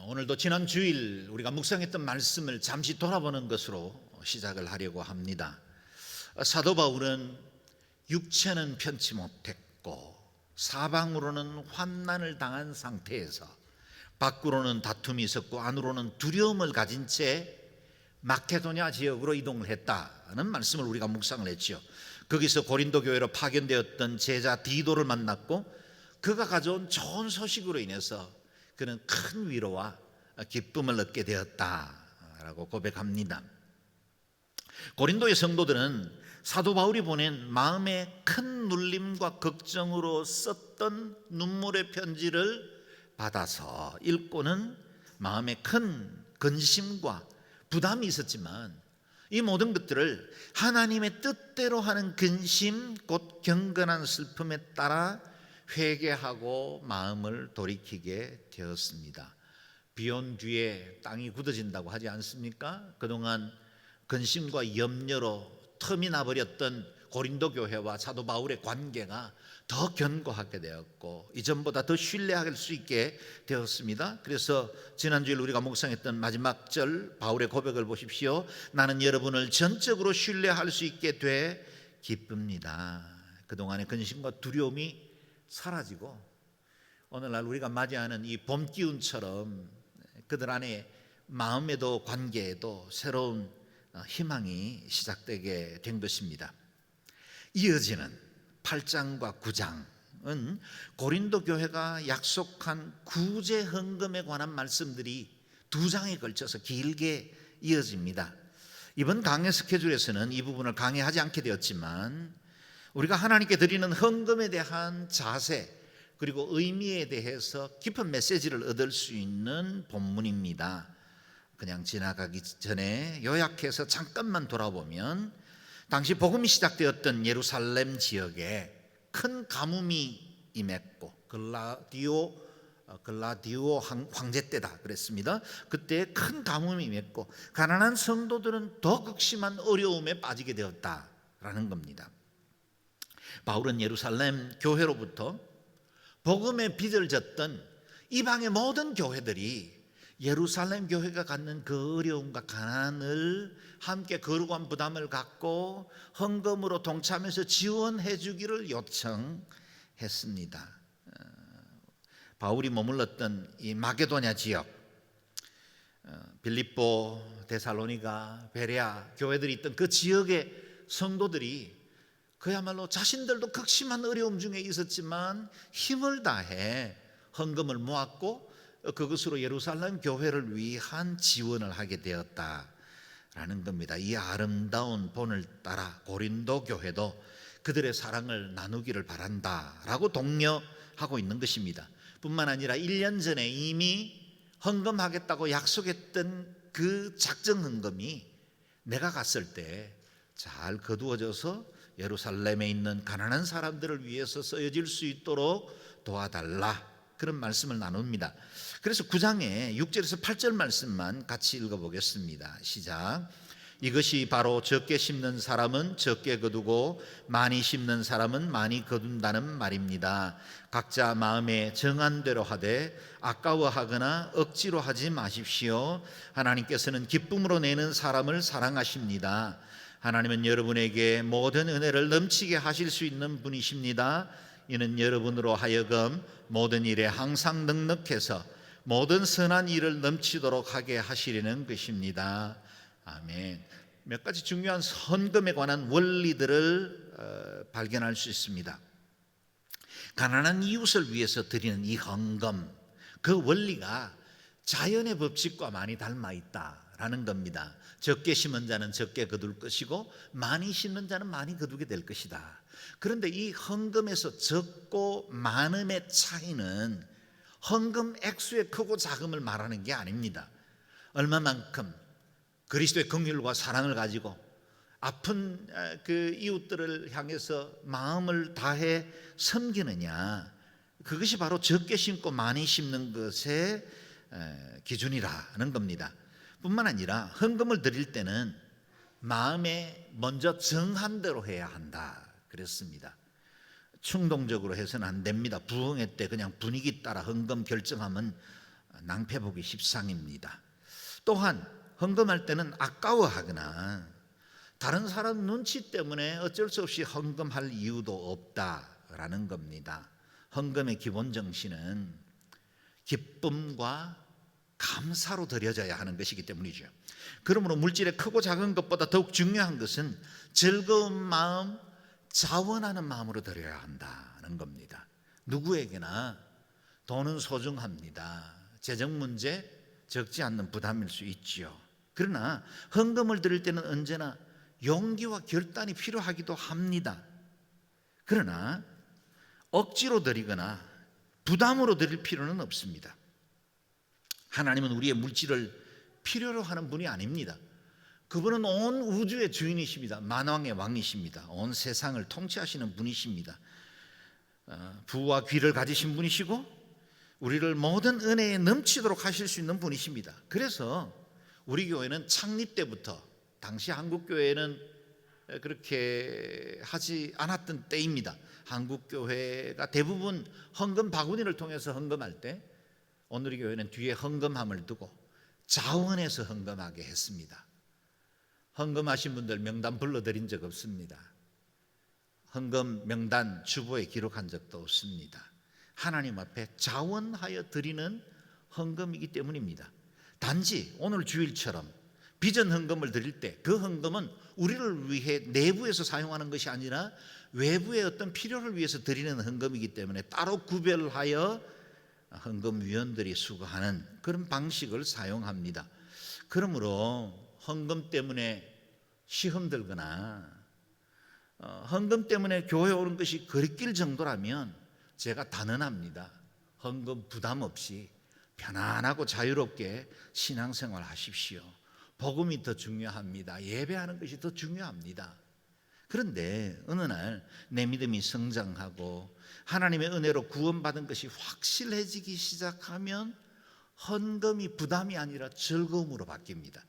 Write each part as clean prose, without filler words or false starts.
오늘도 지난 주일 우리가 묵상했던 말씀을 잠시 돌아보는 것으로 시작을 하려고 합니다. 사도 바울은 육체는 편치 못했고 사방으로는 환난을 당한 상태에서 밖으로는 다툼이 있었고 안으로는 두려움을 가진 채 마케도냐 지역으로 이동을 했다는 말씀을 우리가 묵상을 했죠. 거기서 고린도 교회로 파견되었던 제자 디도를 만났고 그가 가져온 좋은 소식으로 인해서 그는 큰 위로와 기쁨을 얻게 되었다라고 고백합니다. 고린도의 성도들은 사도 바울이 보낸 마음의 큰 눌림과 걱정으로 썼던 눈물의 편지를 받아서 읽고는 마음에 큰 근심과 부담이 있었지만 이 모든 것들을 하나님의 뜻대로 하는 근심 곧 경건한 슬픔에 따라 회개하고 마음을 돌이키게 되었습니다. 비온 뒤에 땅이 굳어진다고 하지 않습니까? 그동안 근심과 염려로 틈이 나버렸던 고린도 교회와 사도 바울의 관계가 더 견고하게 되었고 이전보다 더 신뢰할 수 있게 되었습니다. 그래서 지난주에 우리가 묵상했던 마지막 절 바울의 고백을 보십시오. 나는 여러분을 전적으로 신뢰할 수 있게 돼 기쁩니다. 그동안의 근심과 두려움이 사라지고 오늘날 우리가 맞이하는 이 봄 기운처럼 그들 안에 마음에도 관계에도 새로운 희망이 시작되게 된 것입니다. 이어지는 8장과 9장은 고린도 교회가 약속한 구제 헌금에 관한 말씀들이 2장에 걸쳐서 길게 이어집니다. 이번 강해 스케줄에서는 이 부분을 강의하지 않게 되었지만 우리가 하나님께 드리는 헌금에 대한 자세 그리고 의미에 대해서 깊은 메시지를 얻을 수 있는 본문입니다. 그냥 지나가기 전에 요약해서 잠깐만 돌아보면 당시 복음이 시작되었던 예루살렘 지역에 큰 가뭄이 임했고 글라디오 황제 때다 그랬습니다. 그때 큰 가뭄이 임했고 가난한 성도들은 더 극심한 어려움에 빠지게 되었다라는 겁니다. 바울은 예루살렘 교회로부터 복음의 빚을 졌던 이방의 모든 교회들이 예루살렘 교회가 갖는 그 어려움과 가난을 함께 거룩한 부담을 갖고 헌금으로 동참해서 지원해 주기를 요청했습니다. 바울이 머물렀던 이 마게도냐 지역 빌립보, 데살로니가, 베레아 교회들이 있던 그 지역의 성도들이 그야말로 자신들도 극심한 어려움 중에 있었지만 힘을 다해 헌금을 모았고 그것으로 예루살렘 교회를 위한 지원을 하게 되었다라는 겁니다. 이 아름다운 본을 따라 고린도 교회도 그들의 사랑을 나누기를 바란다라고 독려하고 있는 것입니다. 뿐만 아니라 1년 전에 이미 헌금하겠다고 약속했던 그 작정 헌금이 내가 갔을 때 잘 거두어져서 예루살렘에 있는 가난한 사람들을 위해서 쓰여질 수 있도록 도와달라 그런 말씀을 나눕니다. 그래서 9장에 6절에서 8절 말씀만 같이 읽어보겠습니다. 시작. 이것이 바로 적게 심는 사람은 적게 거두고 많이 심는 사람은 많이 거둔다는 말입니다. 각자 마음에 정한 대로 하되 아까워하거나 억지로 하지 마십시오. 하나님께서는 기쁨으로 내는 사람을 사랑하십니다. 하나님은 여러분에게 모든 은혜를 넘치게 하실 수 있는 분이십니다. 이는 여러분으로 하여금 모든 일에 항상 넉넉해서 모든 선한 일을 넘치도록 하게 하시려는 것입니다. 아멘. 몇 가지 중요한 헌금에 관한 원리들을 발견할 수 있습니다. 가난한 이웃을 위해서 드리는 이 헌금, 그 원리가 자연의 법칙과 많이 닮아 있다라는 겁니다. 적게 심은 자는 적게 거둘 것이고 많이 심는 자는 많이 거두게 될 것이다. 그런데 이 헌금에서 적고 많음의 차이는 헌금 액수의 크고 작음을 말하는 게 아닙니다. 얼마만큼 그리스도의 긍휼과 사랑을 가지고 아픈 그 이웃들을 향해서 마음을 다해 섬기느냐, 그것이 바로 적게 심고 많이 심는 것의 기준이라는 겁니다. 뿐만 아니라 헌금을 드릴 때는 마음에 먼저 정한 대로 해야 한다 그랬습니다. 충동적으로 해서는 안 됩니다. 부흥회 때 그냥 분위기 따라 헌금 결정하면 낭패보기 십상입니다. 또한 헌금할 때는 아까워하거나 다른 사람 눈치 때문에 어쩔 수 없이 헌금할 이유도 없다라는 겁니다. 헌금의 기본 정신은 기쁨과 감사로 드려져야 하는 것이기 때문이죠. 그러므로 물질의 크고 작은 것보다 더욱 중요한 것은 즐거운 마음, 자원하는 마음으로 드려야 한다는 겁니다. 누구에게나 돈은 소중합니다. 재정 문제 적지 않는 부담일 수 있죠. 그러나 헌금을 드릴 때는 언제나 용기와 결단이 필요하기도 합니다. 그러나 억지로 드리거나 부담으로 드릴 필요는 없습니다. 하나님은 우리의 물질을 필요로 하는 분이 아닙니다. 그분은 온 우주의 주인이십니다. 만왕의 왕이십니다. 온 세상을 통치하시는 분이십니다. 부와 귀를 가지신 분이시고 우리를 모든 은혜에 넘치도록 하실 수 있는 분이십니다. 그래서 우리 교회는 창립 때부터, 당시 한국교회는 그렇게 하지 않았던 때입니다. 한국교회가 대부분 헌금 바구니를 통해서 헌금할 때 오늘 교회는 뒤에 헌금함을 두고 자원해서 헌금하게 했습니다. 헌금하신 분들 명단 불러드린 적 없습니다. 헌금 명단 주보에 기록한 적도 없습니다. 하나님 앞에 자원하여 드리는 헌금이기 때문입니다. 단지 오늘 주일처럼 비전 헌금을 드릴 때 그 헌금은 우리를 위해 내부에서 사용하는 것이 아니라 외부의 어떤 필요를 위해서 드리는 헌금이기 때문에 따로 구별하여 헌금위원들이 수거하는 그런 방식을 사용합니다. 그러므로 헌금 때문에 시험 들거나 헌금 때문에 교회 오는 것이 거리낄 정도라면 제가 단언합니다. 헌금 부담 없이 편안하고 자유롭게 신앙생활 하십시오. 복음이 더 중요합니다. 예배하는 것이 더 중요합니다. 그런데 어느 날 내 믿음이 성장하고 하나님의 은혜로 구원받은 것이 확실해지기 시작하면 헌금이 부담이 아니라 즐거움으로 바뀝니다.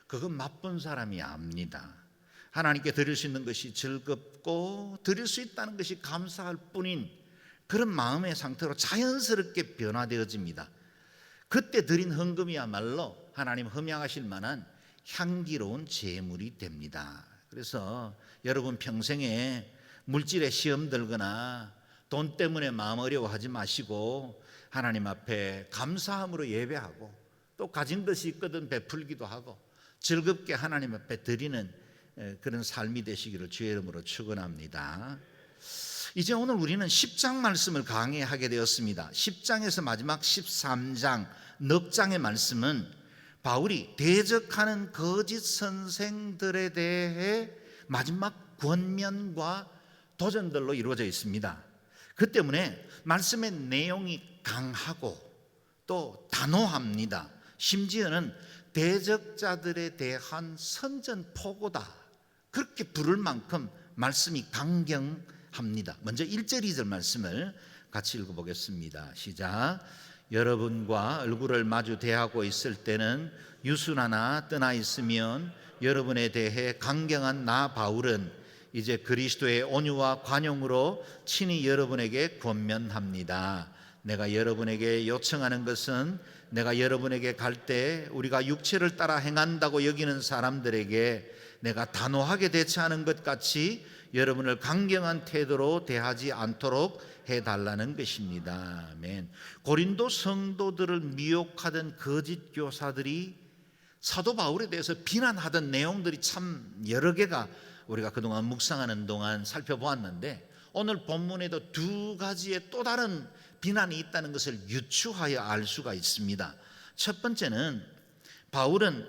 그건 맛본 사람이 압니다. 하나님께 드릴 수 있는 것이 즐겁고 드릴 수 있다는 것이 감사할 뿐인 그런 마음의 상태로 자연스럽게 변화되어집니다. 그때 드린 헌금이야말로 하나님 흠양하실 만한 향기로운 제물이 됩니다. 그래서 여러분 평생에 물질에 시험 들거나 돈 때문에 마음 어려워하지 마시고 하나님 앞에 감사함으로 예배하고 또 가진 것이 있거든 베풀기도 하고 즐겁게 하나님 앞에 드리는 그런 삶이 되시기를 주의 이름으로 축원합니다. 이제 오늘 우리는 10장 말씀을 강해하게 되었습니다. 10장에서 마지막 13장 넉 장의 말씀은 바울이 대적하는 거짓 선생들에 대해 마지막 권면과 도전들로 이루어져 있습니다. 그 때문에 말씀의 내용이 강하고 또 단호합니다. 심지어는 대적자들에 대한 선전포고다, 그렇게 부를 만큼 말씀이 강경합니다. 먼저 1절 2절 말씀을 같이 읽어보겠습니다. 시작. 여러분과 얼굴을 마주 대하고 있을 때는 유순하나 떠나 있으면 여러분에 대해 강경한 나 바울은 이제 그리스도의 온유와 관용으로 친히 여러분에게 권면합니다. 내가 여러분에게 요청하는 것은 내가 여러분에게 갈 때 우리가 육체를 따라 행한다고 여기는 사람들에게 내가 단호하게 대처하는 것 같이 여러분을 강경한 태도로 대하지 않도록 해달라는 것입니다. 아멘. 고린도 성도들을 미혹하던 거짓 교사들이 사도 바울에 대해서 비난하던 내용들이 참 여러 개가 우리가 그동안 묵상하는 동안 살펴보았는데 오늘 본문에도 두 가지의 또 다른 비난이 있다는 것을 유추하여 알 수가 있습니다. 첫 번째는 바울은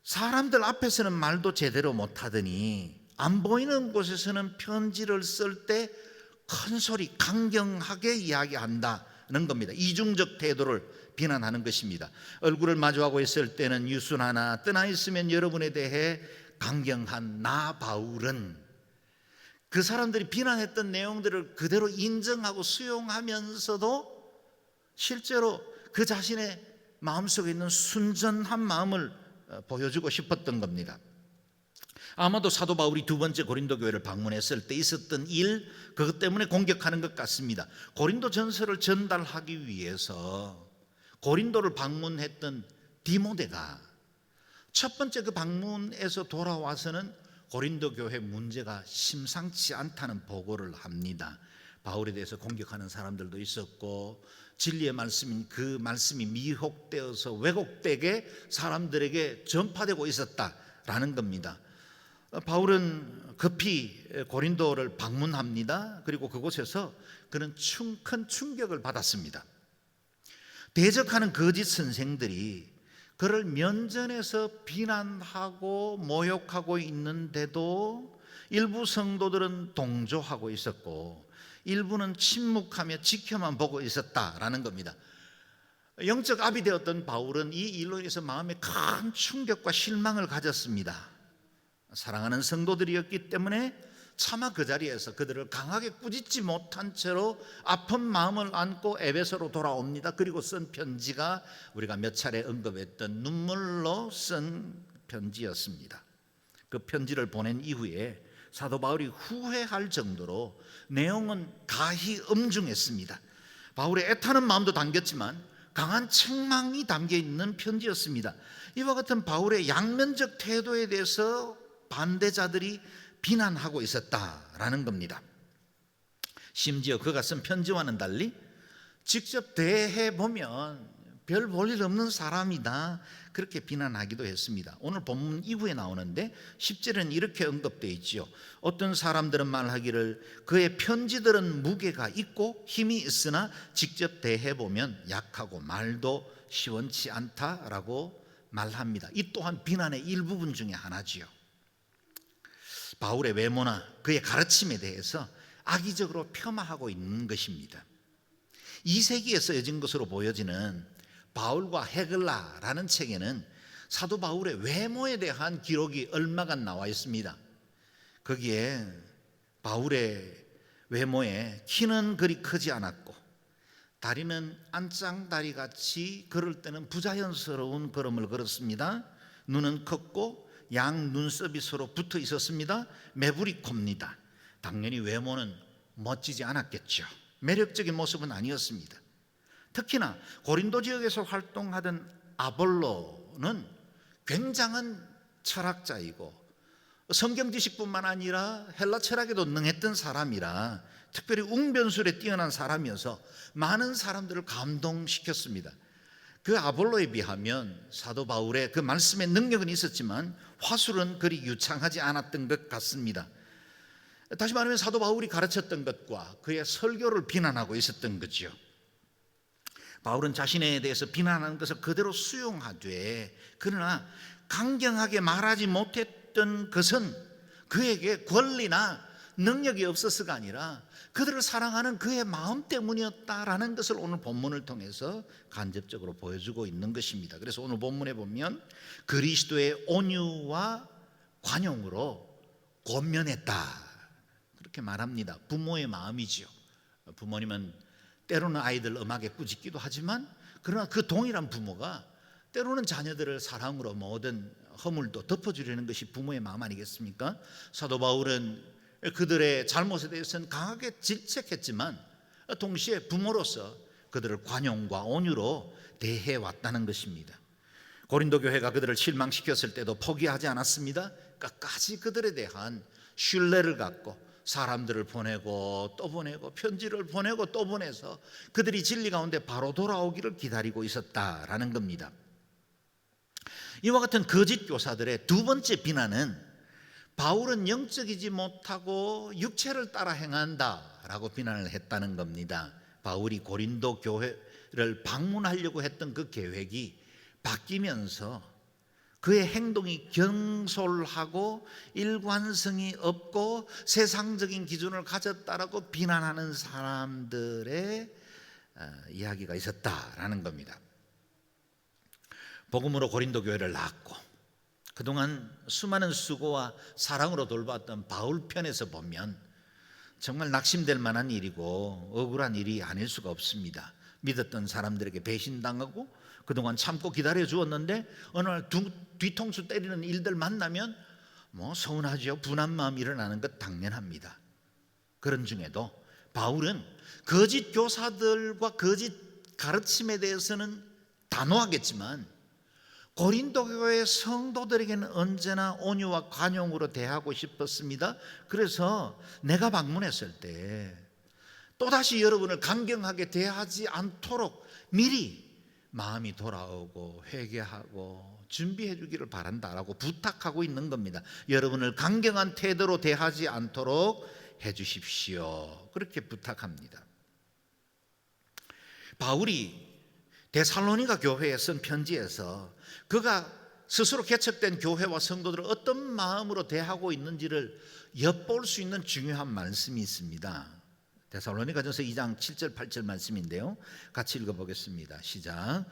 사람들 앞에서는 말도 제대로 못하더니 안 보이는 곳에서는 편지를 쓸 때 큰 소리 강경하게 이야기한다는 겁니다. 이중적 태도를 비난하는 것입니다. 얼굴을 마주하고 있을 때는 유순하나 떠나 있으면 여러분에 대해 강경한 나 바울은 그 사람들이 비난했던 내용들을 그대로 인정하고 수용하면서도 실제로 그 자신의 마음속에 있는 순전한 마음을 보여주고 싶었던 겁니다. 아마도 사도 바울이 두 번째 고린도 교회를 방문했을 때 있었던 일, 그것 때문에 공격하는 것 같습니다. 고린도 전서를 전달하기 위해서 고린도를 방문했던 디모데가 첫 번째 그 방문에서 돌아와서는 고린도 교회 문제가 심상치 않다는 보고를 합니다. 바울에 대해서 공격하는 사람들도 있었고 진리의 말씀인 그 말씀이 미혹되어서 왜곡되게 사람들에게 전파되고 있었다라는 겁니다. 바울은 급히 고린도를 방문합니다. 그리고 그곳에서 그는 큰 충격을 받았습니다. 대적하는 거짓 선생들이 그를 면전에서 비난하고 모욕하고 있는데도 일부 성도들은 동조하고 있었고 일부는 침묵하며 지켜만 보고 있었다라는 겁니다. 영적 압이 되었던 바울은 이 일로 인해서 마음에 큰 충격과 실망을 가졌습니다. 사랑하는 성도들이었기 때문에 차마 그 자리에서 그들을 강하게 꾸짖지 못한 채로 아픈 마음을 안고 에베소로 돌아옵니다. 그리고 쓴 편지가 우리가 몇 차례 언급했던 눈물로 쓴 편지였습니다. 그 편지를 보낸 이후에 사도 바울이 후회할 정도로 내용은 가히 엄중했습니다. 바울의 애타는 마음도 담겼지만 강한 책망이 담겨 있는 편지였습니다. 이와 같은 바울의 양면적 태도에 대해서 반대자들이 비난하고 있었다라는 겁니다. 심지어 그가 쓴 편지와는 달리 직접 대해 보면 별 볼 일 없는 사람이다 그렇게 비난하기도 했습니다. 오늘 본문 이후에 나오는데 10절에는 이렇게 언급되어 있지요. 어떤 사람들은 말하기를 그의 편지들은 무게가 있고 힘이 있으나 직접 대해 보면 약하고 말도 시원치 않다라고 말합니다. 이 또한 비난의 일부분 중에 하나지요. 바울의 외모나 그의 가르침에 대해서 악의적으로 폄하하고 있는 것입니다. 2세기에 쓰여진 것으로 보여지는 바울과 헤글라라는 책에는 사도 바울의 외모에 대한 기록이 얼마간 나와 있습니다. 거기에 바울의 외모에 키는 그리 크지 않았고 다리는 안짱다리 같이 걸을 때는 부자연스러운 걸음을 걸었습니다. 눈은 컸고 양 눈썹이 서로 붙어 있었습니다. 매부리 콥니다. 당연히 외모는 멋지지 않았겠죠. 매력적인 모습은 아니었습니다. 특히나 고린도 지역에서 활동하던 아볼로는 굉장한 철학자이고 성경 지식뿐만 아니라 헬라 철학에도 능했던 사람이라 특별히 웅변술에 뛰어난 사람이어서 많은 사람들을 감동시켰습니다. 그 아볼로에 비하면 사도 바울의 그 말씀의 능력은 있었지만 화술은 그리 유창하지 않았던 것 같습니다. 다시 말하면 사도 바울이 가르쳤던 것과 그의 설교를 비난하고 있었던 거죠. 바울은 자신에 대해서 비난하는 것을 그대로 수용하되 그러나 강경하게 말하지 못했던 것은 그에게 권리나 능력이 없어서가 아니라 그들을 사랑하는 그의 마음 때문이었다라는 것을 오늘 본문을 통해서 간접적으로 보여주고 있는 것입니다. 그래서 오늘 본문에 보면 그리스도의 온유와 관용으로 권면했다 그렇게 말합니다. 부모의 마음이지요. 부모님은 때로는 아이들 음악에 꾸짖기도 하지만 그러나 그 동일한 부모가 때로는 자녀들을 사랑으로 모든 허물도 덮어주려는 것이 부모의 마음 아니겠습니까? 사도 바울은 그들의 잘못에 대해서는 강하게 질책했지만 동시에 부모로서 그들을 관용과 온유로 대해왔다는 것입니다. 고린도 교회가 그들을 실망시켰을 때도 포기하지 않았습니다. 끝까지 그들에 대한 신뢰를 갖고 사람들을 보내고 또 보내고 편지를 보내고 또 보내서 그들이 진리 가운데 바로 돌아오기를 기다리고 있었다라는 겁니다. 이와 같은 거짓 교사들의 두 번째 비난은 바울은 영적이지 못하고 육체를 따라 행한다라고 비난을 했다는 겁니다. 바울이 고린도 교회를 방문하려고 했던 그 계획이 바뀌면서 그의 행동이 경솔하고 일관성이 없고 세상적인 기준을 가졌다라고 비난하는 사람들의 이야기가 있었다라는 겁니다. 복음으로 고린도 교회를 낳았고 그동안 수많은 수고와 사랑으로 돌봤던 바울 편에서 보면 정말 낙심될 만한 일이고 억울한 일이 아닐 수가 없습니다. 믿었던 사람들에게 배신당하고 그동안 참고 기다려 주었는데 어느 날 뒤통수 때리는 일들 만나면 서운하죠. 분한 마음이 일어나는 것 당연합니다. 그런 중에도 바울은 거짓 교사들과 거짓 가르침에 대해서는 단호하겠지만 고린도 교회 성도들에게는 언제나 온유와 관용으로 대하고 싶었습니다. 그래서 내가 방문했을 때 또다시 여러분을 강경하게 대하지 않도록 미리 마음이 돌아오고 회개하고 준비해 주기를 바란다라고 부탁하고 있는 겁니다. 여러분을 강경한 태도로 대하지 않도록 해 주십시오. 그렇게 부탁합니다. 바울이 데살로니가 교회에 쓴 편지에서 그가 스스로 개척된 교회와 성도들을 어떤 마음으로 대하고 있는지를 엿볼 수 있는 중요한 말씀이 있습니다. 데살로니가전서 2장 7절 8절 말씀인데요, 같이 읽어보겠습니다. 시작.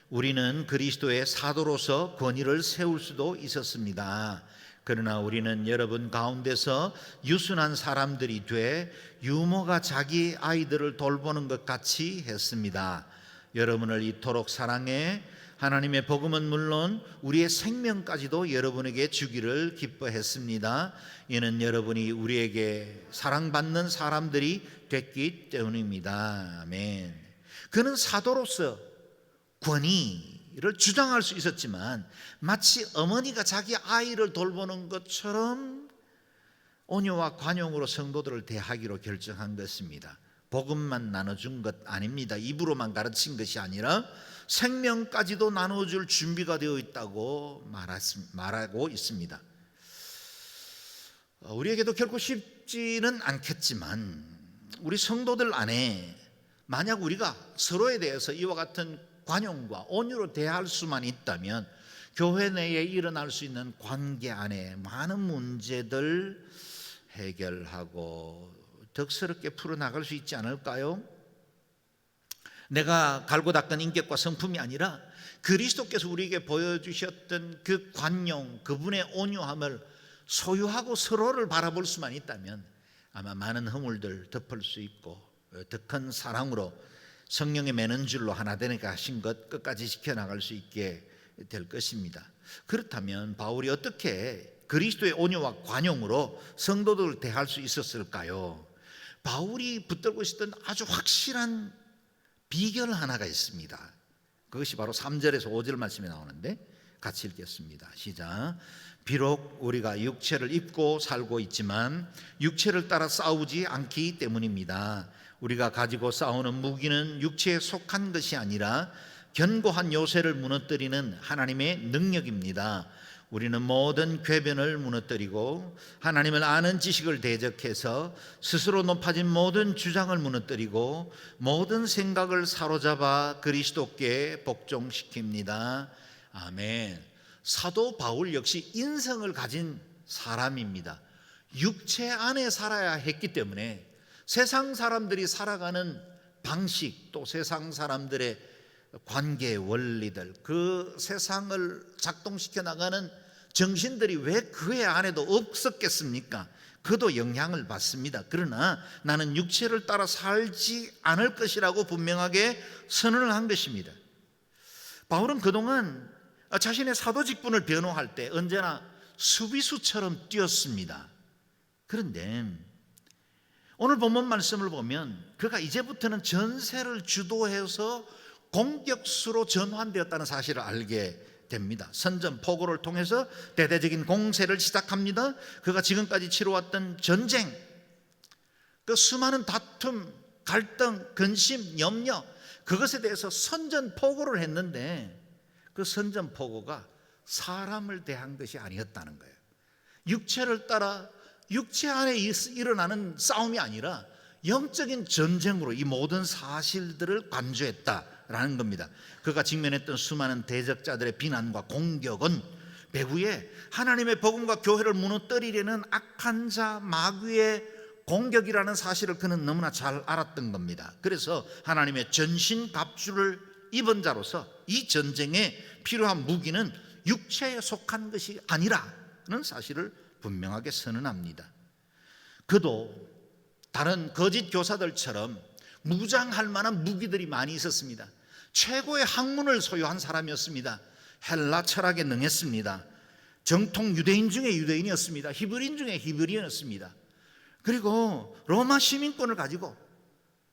우리는 그리스도의 사도로서 권위를 세울 수도 있었습니다. 그러나 우리는 여러분 가운데서 유순한 사람들이 돼 유모가 자기 아이들을 돌보는 것 같이 했습니다. 여러분을 이토록 사랑해 하나님의 복음은 물론 우리의 생명까지도 여러분에게 주기를 기뻐했습니다. 이는 여러분이 우리에게 사랑받는 사람들이 됐기 때문입니다. 아멘. 그는 사도로서 권위를 주장할 수 있었지만 마치 어머니가 자기 아이를 돌보는 것처럼 온유와 관용으로 성도들을 대하기로 결정한 것입니다. 복음만 나눠준 것 아닙니다. 입으로만 가르친 것이 아니라 생명까지도 나눠줄 준비가 되어 있다고 말하고 있습니다. 우리에게도 결코 쉽지는 않겠지만 우리 성도들 안에 만약 우리가 서로에 대해서 이와 같은 관용과 온유로 대할 수만 있다면 교회 내에 일어날 수 있는 관계 안에 많은 문제들 해결하고 덕스럽게 풀어나갈 수 있지 않을까요? 내가 갈고 닦은 인격과 성품이 아니라 그리스도께서 우리에게 보여주셨던 그 관용, 그분의 온유함을 소유하고 서로를 바라볼 수만 있다면 아마 많은 허물들 덮을 수 있고 더 큰 사랑으로 성령의 매는 줄로 하나 되니까 하신 것 끝까지 지켜나갈 수 있게 될 것입니다. 그렇다면 바울이 어떻게 그리스도의 온유와 관용으로 성도들을 대할 수 있었을까요? 바울이 붙들고 있었던 아주 확실한 비결 하나가 있습니다. 그것이 바로 3절에서 5절 말씀에 나오는데 같이 읽겠습니다. 시작. 비록 우리가 육체를 입고 살고 있지만 육체를 따라 싸우지 않기 때문입니다. 우리가 가지고 싸우는 무기는 육체에 속한 것이 아니라 견고한 요새를 무너뜨리는 하나님의 능력입니다. 우리는 모든 궤변을 무너뜨리고 하나님을 아는 지식을 대적해서 스스로 높아진 모든 주장을 무너뜨리고 모든 생각을 사로잡아 그리스도께 복종시킵니다. 아멘. 사도 바울 역시 인성을 가진 사람입니다. 육체 안에 살아야 했기 때문에 세상 사람들이 살아가는 방식, 또 세상 사람들의 관계 원리들, 그 세상을 작동시켜 나가는 정신들이 왜 그의 안에도 없었겠습니까? 그도 영향을 받습니다. 그러나 나는 육체를 따라 살지 않을 것이라고 분명하게 선언을 한 것입니다. 바울은 그동안 자신의 사도 직분을 변호할 때 언제나 수비수처럼 뛰었습니다. 그런데 오늘 본문 말씀을 보면 그가 이제부터는 전세를 주도해서 공격수로 전환되었다는 사실을 알게 됩니다. 선전포고를 통해서 대대적인 공세를 시작합니다. 그가 지금까지 치러왔던 전쟁, 그 수많은 다툼, 갈등, 근심, 염려, 그것에 대해서 선전포고를 했는데 그 선전포고가 사람을 대한 것이 아니었다는 거예요. 육체를 따라 육체 안에 일어나는 싸움이 아니라 영적인 전쟁으로 이 모든 사실들을 간주했다라는 겁니다. 그가 직면했던 수많은 대적자들의 비난과 공격은 배후에 하나님의 복음과 교회를 무너뜨리려는 악한 자 마귀의 공격이라는 사실을 그는 너무나 잘 알았던 겁니다. 그래서 하나님의 전신갑주를 입은 자로서 이 전쟁에 필요한 무기는 육체에 속한 것이 아니라는 사실을 분명하게 선언합니다. 그도 다른 거짓 교사들처럼 무장할 만한 무기들이 많이 있었습니다. 최고의 학문을 소유한 사람이었습니다. 헬라 철학에 능했습니다. 정통 유대인 중에 유대인이었습니다. 히브리인 중에 히브리인이었습니다. 그리고 로마 시민권을 가지고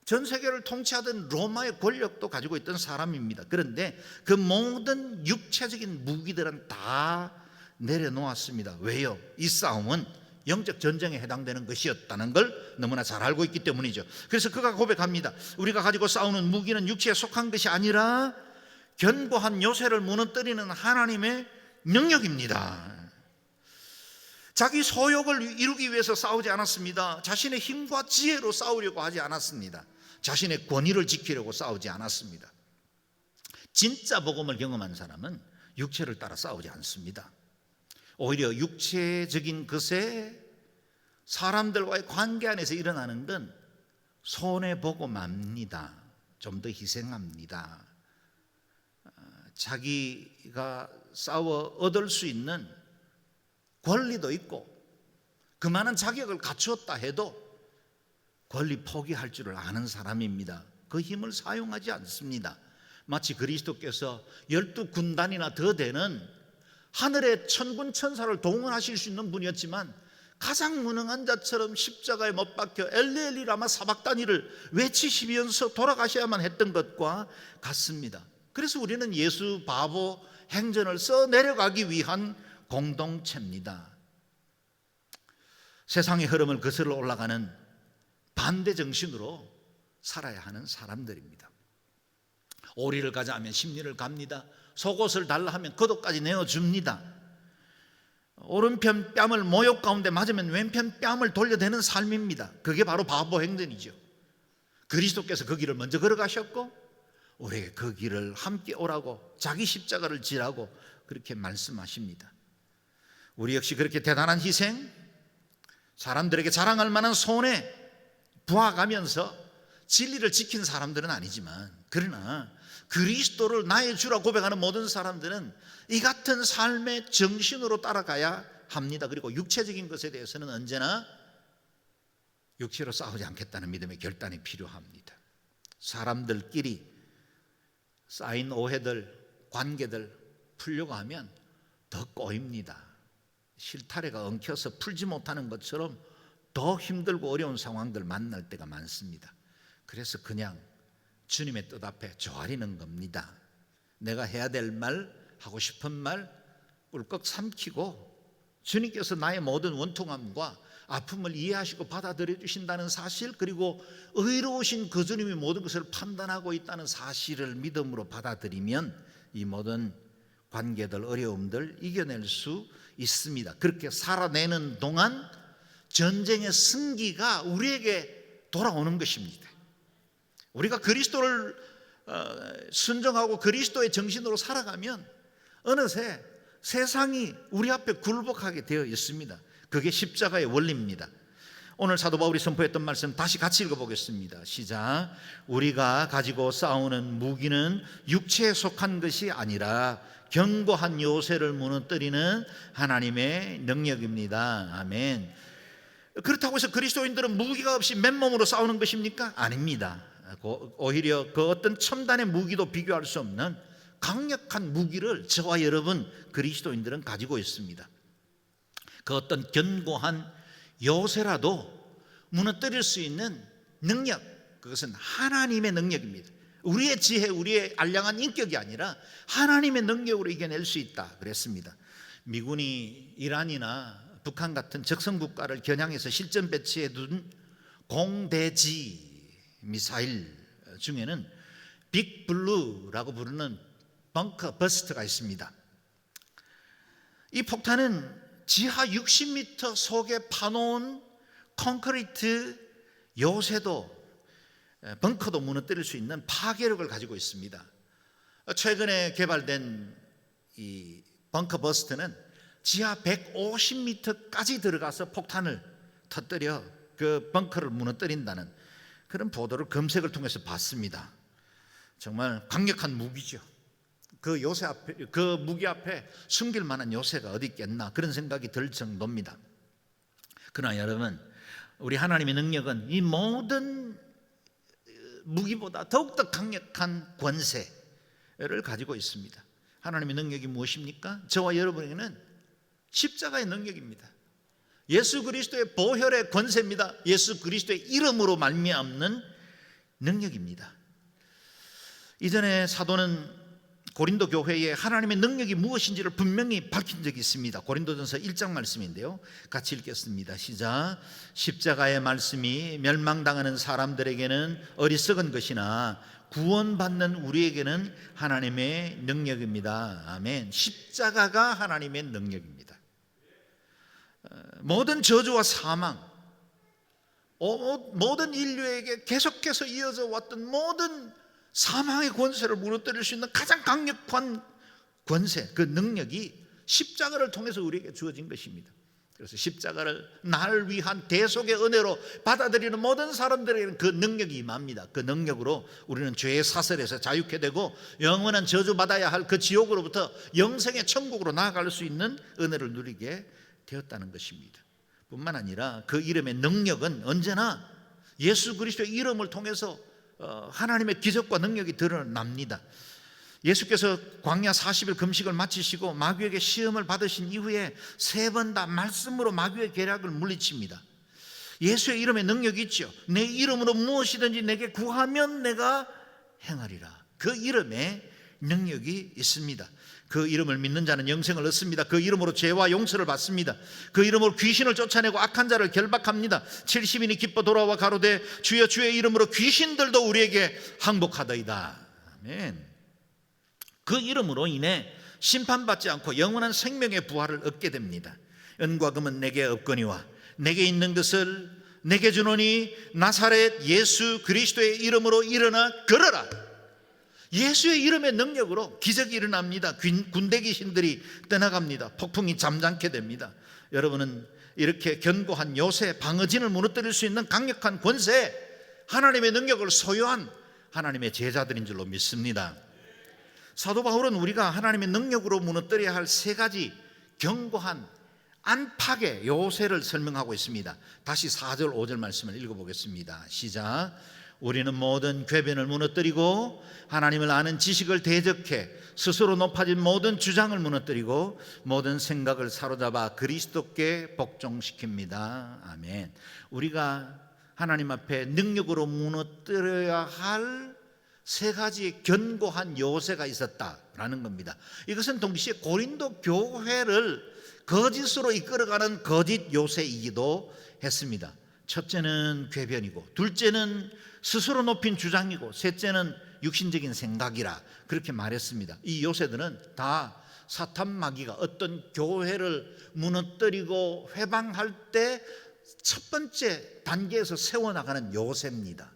전 세계를 통치하던 로마의 권력도 가지고 있던 사람입니다. 그런데 그 모든 육체적인 무기들은 다 내려놓았습니다. 왜요? 이 싸움은 영적 전쟁에 해당되는 것이었다는 걸 너무나 잘 알고 있기 때문이죠. 그래서 그가 고백합니다. 우리가 가지고 싸우는 무기는 육체에 속한 것이 아니라 견고한 요새를 무너뜨리는 하나님의 능력입니다. 자기 소욕을 이루기 위해서 싸우지 않았습니다. 자신의 힘과 지혜로 싸우려고 하지 않았습니다. 자신의 권위를 지키려고 싸우지 않았습니다. 진짜 복음을 경험한 사람은 육체를 따라 싸우지 않습니다. 오히려 육체적인 것에 사람들과의 관계 안에서 일어나는 건 손해보고 맙니다. 좀 더 희생합니다. 자기가 싸워 얻을 수 있는 권리도 있고 그만한 자격을 갖추었다 해도 권리 포기할 줄을 아는 사람입니다. 그 힘을 사용하지 않습니다. 마치 그리스도께서 12군단이나 더 되는 하늘의 천군 천사를 동원하실 수 있는 분이었지만 가장 무능한 자처럼 십자가에 못 박혀 엘리엘리 라마 사박다니를 외치시면서 돌아가셔야만 했던 것과 같습니다. 그래서 우리는 예수 바보 행전을 써 내려가기 위한 공동체입니다. 세상의 흐름을 거슬러 올라가는 반대 정신으로 살아야 하는 사람들입니다. 오리를 가자 하면 십리를 갑니다. 속옷을 달라 하면 겉옷까지 내어줍니다. 오른편 뺨을 모욕 가운데 맞으면 왼편 뺨을 돌려대는 삶입니다. 그게 바로 바보 행전이죠. 그리스도께서 그 길을 먼저 걸어가셨고 우리에게 그 길을 함께 오라고 자기 십자가를 지라고 그렇게 말씀하십니다. 우리 역시 그렇게 대단한 희생, 사람들에게 자랑할 만한 손해 부어가면서 진리를 지킨 사람들은 아니지만 그러나 그리스도를 나의 주라 고백하는 모든 사람들은 이 같은 삶의 정신으로 따라가야 합니다. 그리고 육체적인 것에 대해서는 언제나 육체로 싸우지 않겠다는 믿음의 결단이 필요합니다. 사람들끼리 쌓인 오해들, 관계들 풀려고 하면 더 꼬입니다. 실타래가 엉켜서 풀지 못하는 것처럼 더 힘들고 어려운 상황들 만날 때가 많습니다. 그래서 그냥 주님의 뜻 앞에 조아리는 겁니다. 내가 해야 될 말, 하고 싶은 말 꿀꺽 삼키고 주님께서 나의 모든 원통함과 아픔을 이해하시고 받아들여 주신다는 사실, 그리고 의로우신 그 주님이 모든 것을 판단하고 있다는 사실을 믿음으로 받아들이면 이 모든 관계들, 어려움들 이겨낼 수 있습니다. 그렇게 살아내는 동안 전쟁의 승기가 우리에게 돌아오는 것입니다. 우리가 그리스도를 순종하고 그리스도의 정신으로 살아가면 어느새 세상이 우리 앞에 굴복하게 되어 있습니다. 그게 십자가의 원리입니다. 오늘 사도 바울이 선포했던 말씀 다시 같이 읽어보겠습니다. 시작. 우리가 가지고 싸우는 무기는 육체에 속한 것이 아니라 견고한 요새를 무너뜨리는 하나님의 능력입니다. 아멘. 그렇다고 해서 그리스도인들은 무기가 없이 맨몸으로 싸우는 것입니까? 아닙니다. 오히려 그 어떤 첨단의 무기도 비교할 수 없는 강력한 무기를 저와 여러분 그리스도인들은 가지고 있습니다. 그 어떤 견고한 요새라도 무너뜨릴 수 있는 능력, 그것은 하나님의 능력입니다. 우리의 지혜, 우리의 알량한 인격이 아니라 하나님의 능력으로 이겨낼 수 있다 그랬습니다. 미군이 이란이나 북한 같은 적성국가를 겨냥해서 실전 배치해 둔 공대지 미사일 중에는 빅블루라고 부르는 벙커 버스트가 있습니다. 이 폭탄은 지하 60m 속에 파놓은 콘크리트 요새도 벙커도 무너뜨릴 수 있는 파괴력을 가지고 있습니다. 최근에 개발된 이 벙커 버스트는 지하 150m까지 들어가서 폭탄을 터뜨려 그 벙커를 무너뜨린다는 그런 보도를 검색을 통해서 봤습니다. 정말 강력한 무기죠. 그 요새 앞에, 그 무기 앞에 숨길 만한 요새가 어디 있겠나 그런 생각이 들 정도입니다. 그러나 여러분, 우리 하나님의 능력은 이 모든 무기보다 더욱더 강력한 권세를 가지고 있습니다. 하나님의 능력이 무엇입니까? 저와 여러분에게는 십자가의 능력입니다. 예수 그리스도의 보혈의 권세입니다. 예수 그리스도의 이름으로 말미암는 능력입니다. 이전에 사도는 고린도 교회에 하나님의 능력이 무엇인지를 분명히 밝힌 적이 있습니다. 고린도전서 1장 말씀인데요, 같이 읽겠습니다. 시작. 십자가의 말씀이 멸망당하는 사람들에게는 어리석은 것이나 구원받는 우리에게는 하나님의 능력입니다. 아멘. 십자가가 하나님의 능력입니다. 모든 저주와 사망, 모든 인류에게 계속해서 이어져 왔던 모든 사망의 권세를 무너뜨릴 수 있는 가장 강력한 권세, 그 능력이 십자가를 통해서 우리에게 주어진 것입니다. 그래서 십자가를 나를 위한 대속의 은혜로 받아들이는 모든 사람들에게는 그 능력이 임합니다. 그 능력으로 우리는 죄의 사슬에서 자유케 되고 영원한 저주받아야 할 그 지옥으로부터 영생의 천국으로 나아갈 수 있는 은혜를 누리게 되었다는 것입니다. 뿐만 아니라 그 이름의 능력은 언제나 예수 그리스도의 이름을 통해서 하나님의 기적과 능력이 드러납니다. 예수께서 광야 40일 금식을 마치시고 마귀에게 시험을 받으신 이후에 3번 다 말씀으로 마귀의 계략을 물리칩니다. 예수의 이름에 능력이 있죠. 내 이름으로 무엇이든지 내게 구하면 내가 행하리라. 그 이름에 능력이 있습니다. 그 이름을 믿는 자는 영생을 얻습니다. 그 이름으로 죄와 용서를 받습니다. 그 이름으로 귀신을 쫓아내고 악한 자를 결박합니다. 70인이 기뻐 돌아와 가로되 주여 주의 이름으로 귀신들도 우리에게 항복하더이다. 아멘. 그 이름으로 인해 심판받지 않고 영원한 생명의 부활을 얻게 됩니다. 은과 금은 내게 없거니와 내게 있는 것을 내게 주노니 나사렛 예수 그리스도의 이름으로 일어나 걸어라. 예수의 이름의 능력으로 기적이 일어납니다. 군대 귀신들이 떠나갑니다. 폭풍이 잠잠게 됩니다. 여러분은 이렇게 견고한 요새 방어진을 무너뜨릴 수 있는 강력한 권세, 하나님의 능력을 소유한 하나님의 제자들인 줄로 믿습니다. 사도 바울은 우리가 하나님의 능력으로 무너뜨려야 할 3가지 견고한 안팎의 요새를 설명하고 있습니다. 다시 4절 5절 말씀을 읽어보겠습니다. 시작. 우리는 모든 궤변을 무너뜨리고 하나님을 아는 지식을 대적해 스스로 높아진 모든 주장을 무너뜨리고 모든 생각을 사로잡아 그리스도께 복종시킵니다. 아멘. 우리가 하나님 앞에 능력으로 무너뜨려야 할 3가지의 견고한 요새가 있었다라는 겁니다. 이것은 동시에 고린도 교회를 거짓으로 이끌어가는 거짓 요새이기도 했습니다. 첫째는 궤변이고, 둘째는 스스로 높인 주장이고, 셋째는 육신적인 생각이라 그렇게 말했습니다. 이 요새들은 다 사탄 마귀가 어떤 교회를 무너뜨리고 회방할 때 첫 번째 단계에서 세워나가는 요새입니다.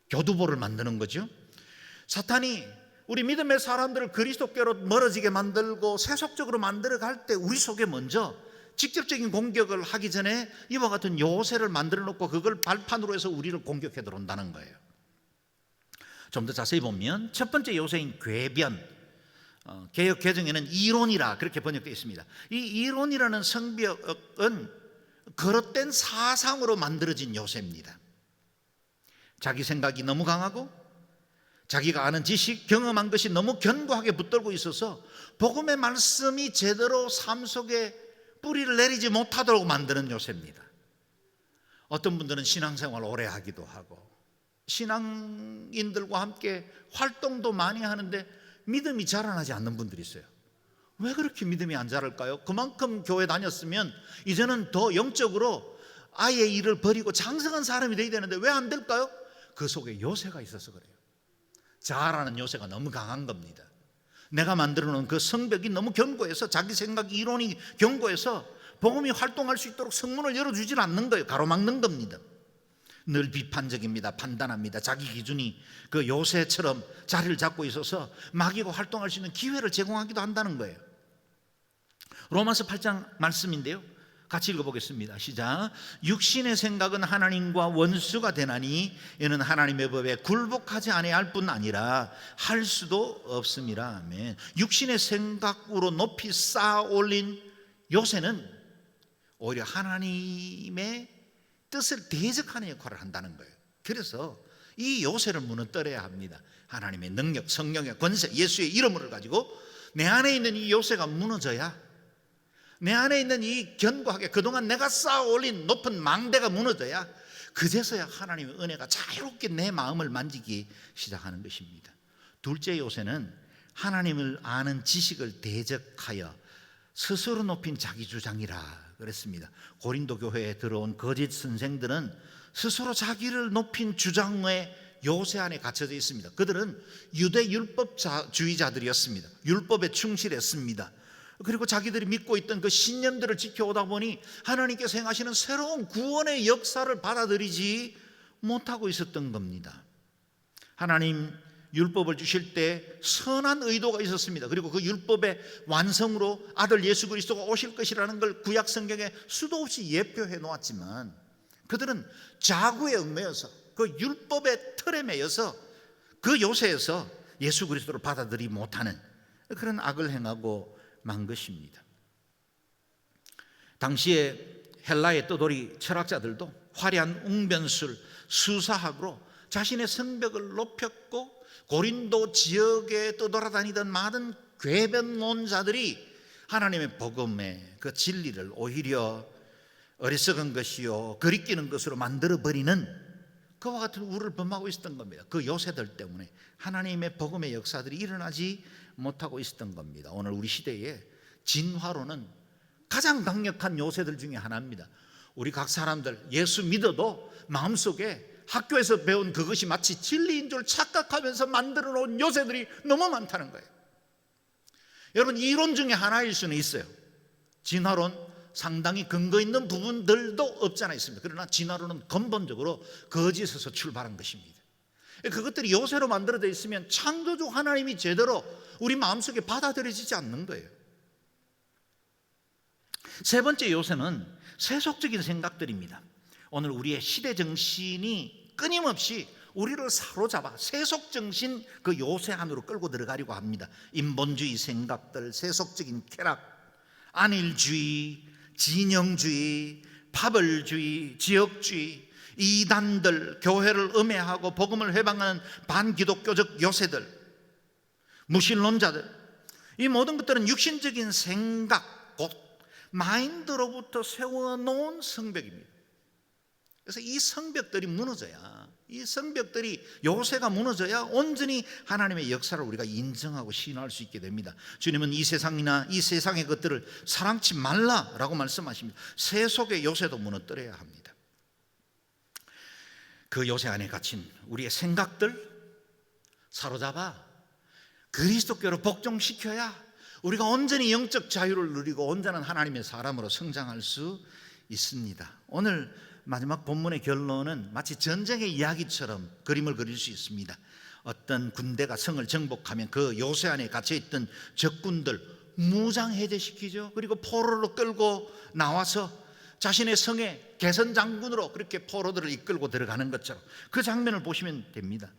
교두보를 만드는 거죠. 사탄이 우리 믿음의 사람들을 그리스도께로 멀어지게 만들고 세속적으로 만들어갈 때 우리 속에 먼저 직접적인 공격을 하기 전에 이와 같은 요새를 만들어 놓고 그걸 발판으로 해서 우리를 공격해 들어온다는 거예요. 좀 더 자세히 보면 첫 번째 요새인 궤변, 개역 개정에는 이론이라 그렇게 번역되어 있습니다. 이 이론이라는 성벽은 거릇된 사상으로 만들어진 요새입니다. 자기 생각이 너무 강하고 자기가 아는 지식, 경험한 것이 너무 견고하게 붙들고 있어서 복음의 말씀이 제대로 삶 속에 뿌리를 내리지 못하도록 만드는 요새입니다. 어떤 분들은 신앙생활 오래 하기도 하고 신앙인들과 함께 활동도 많이 하는데 믿음이 자라나지 않는 분들이 있어요. 왜 그렇게 믿음이 안 자랄까요? 그만큼 교회 다녔으면 이제는 더 영적으로 아예 일을 버리고 장성한 사람이 되어야 되는데 왜 안 될까요? 그 속에 요새가 있어서 그래요. 자아라는 요새가 너무 강한 겁니다. 내가 만들어 놓은 그 성벽이 너무 견고해서 자기 생각 이론이 견고해서 복음이 활동할 수 있도록 성문을 열어주질 않는 거예요. 가로막는 겁니다. 늘 비판적입니다. 판단합니다. 자기 기준이 그 요새처럼 자리를 잡고 있어서 마귀가 활동할 수 있는 기회를 제공하기도 한다는 거예요. 로마서 8장 말씀인데요, 같이 읽어보겠습니다. 시작. 육신의 생각은 하나님과 원수가 되나니 이는 하나님의 법에 굴복하지 아니할 뿐 아니라 할 수도 없음이라. 아멘. 육신의 생각으로 높이 쌓아 올린 요새는 오히려 하나님의 뜻을 대적하는 역할을 한다는 거예요. 그래서 이 요새를 무너뜨려야 합니다. 하나님의 능력, 성령의 권세, 예수의 이름을 가지고 내 안에 있는 이 요새가 무너져야, 내 안에 있는 이 견고하게 그동안 내가 쌓아 올린 높은 망대가 무너져야 그제서야 하나님의 은혜가 자유롭게 내 마음을 만지기 시작하는 것입니다. 둘째 요새는 하나님을 아는 지식을 대적하여 스스로 높인 자기 주장이라 그랬습니다. 고린도 교회에 들어온 거짓 선생들은 스스로 자기를 높인 주장의 요새 안에 갇혀져 있습니다. 그들은 유대 율법주의자들이었습니다. 율법에 충실했습니다. 그리고 자기들이 믿고 있던 그 신념들을 지켜오다 보니 하나님께서 행하시는 새로운 구원의 역사를 받아들이지 못하고 있었던 겁니다. 하나님 율법을 주실 때 선한 의도가 있었습니다. 그리고 그 율법의 완성으로 아들 예수 그리스도가 오실 것이라는 걸 구약 성경에 수도 없이 예표해 놓았지만 그들은 자구에 얽매여서 그 율법의 틀에 매여서 그 요새에서 예수 그리스도를 받아들이지 못하는 그런 악을 행하고 만 것입니다. 당시에 헬라의 떠돌이 철학자들도 화려한 웅변술, 수사학으로 자신의 성벽을 높였고 고린도 지역에 떠돌아다니던 많은 궤변론자들이 하나님의 복음의 그 진리를 오히려 어리석은 것이요 거리끼는 것으로 만들어버리는 그와 같은 우를 범하고 있었던 겁니다. 그 요새들 때문에 하나님의 복음의 역사들이 일어나지 못하고 있었던 겁니다. 오늘 우리 시대에 진화론은 가장 강력한 요새들 중에 하나입니다. 우리 각 사람들 예수 믿어도 마음속에 학교에서 배운 그것이 마치 진리인 줄 착각하면서 만들어 놓은 요새들이 너무 많다는 거예요. 여러분, 이론 중에 하나일 수는 있어요. 진화론 상당히 근거 있는 부분들도 없지 않아 있습니다. 그러나 진화론은 근본적으로 거짓에서 출발한 것입니다. 그것들이 요새로 만들어져 있으면 창조주 하나님이 제대로 우리 마음속에 받아들여지지 않는 거예요. 세 번째 요새는 세속적인 생각들입니다. 오늘 우리의 시대 정신이 끊임없이 우리를 사로잡아 세속정신 그 요새 안으로 끌고 들어가려고 합니다. 인본주의 생각들, 세속적인 쾌락, 안일주의, 진영주의, 파벌주의, 지역주의, 이단들, 교회를 음해하고 복음을 회방하는 반기독교적 요새들, 무신론자들, 이 모든 것들은 육신적인 생각, 곧 마인드로부터 세워놓은 성벽입니다. 그래서 이 성벽들이 무너져야, 이 성벽들이 요새가 무너져야 온전히 하나님의 역사를 우리가 인정하고 신뢰할 수 있게 됩니다. 주님은 이 세상이나 이 세상의 것들을 사랑치 말라라고 말씀하십니다. 세속의 요새도 무너뜨려야 합니다. 그 요새 안에 갇힌 우리의 생각들 사로잡아 그리스도께로 복종시켜야 우리가 온전히 영적 자유를 누리고 온전한 하나님의 사람으로 성장할 수 있습니다. 오늘 마지막 본문의 결론은 마치 전쟁의 이야기처럼 그림을 그릴 수 있습니다. 어떤 군대가 성을 정복하면 그 요새 안에 갇혀있던 적군들 무장 해제시키죠. 그리고 포로로 끌고 나와서 자신의 성의 개선 장군으로 그렇게 포로들을 이끌고 들어가는 것처럼 그 장면을 보시면 됩니다.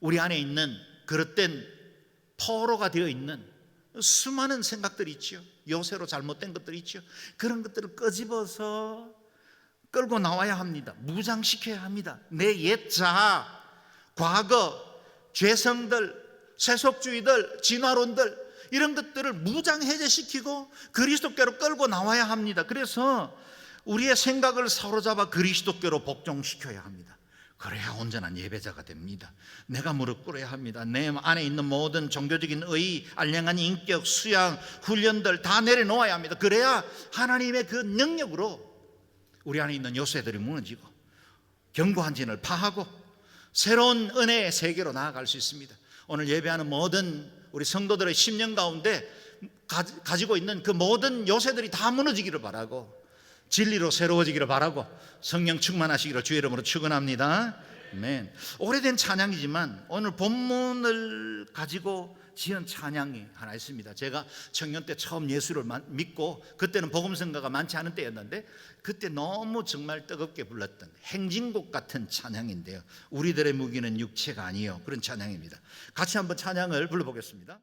우리 안에 있는 그릇된 포로가 되어 있는 수많은 생각들이 있죠. 요새로 잘못된 것들이 있죠. 그런 것들을 끄집어서 끌고 나와야 합니다. 무장시켜야 합니다. 내 옛 자아, 과거, 죄성들, 세속주의들, 진화론들 이런 것들을 무장 해제시키고 그리스도께로 끌고 나와야 합니다. 그래서 우리의 생각을 사로잡아 그리스도께로 복종시켜야 합니다. 그래야 온전한 예배자가 됩니다. 내가 무릎 꿇어야 합니다. 내 안에 있는 모든 종교적인 의, 알량한 인격, 수양, 훈련들 다 내려놓아야 합니다. 그래야 하나님의 그 능력으로 우리 안에 있는 요새들이 무너지고 견고한 진을 파하고 새로운 은혜의 세계로 나아갈 수 있습니다. 오늘 예배하는 모든 우리 성도들의 심령 가운데 가지고 있는 그 모든 요새들이 다 무너지기를 바라고 진리로 새로워지기를 바라고 성령 충만하시기를 주의 이름으로 축원합니다. 아멘. 오래된 찬양이지만 오늘 본문을 가지고 지은 찬양이 하나 있습니다. 제가 청년 때 처음 예수를 믿고 그때는 복음성가가 많지 않은 때였는데 그때 너무 정말 뜨겁게 불렀던 행진곡 같은 찬양인데요. 우리들의 무기는 육체가 아니요, 그런 찬양입니다. 같이 한번 찬양을 불러보겠습니다.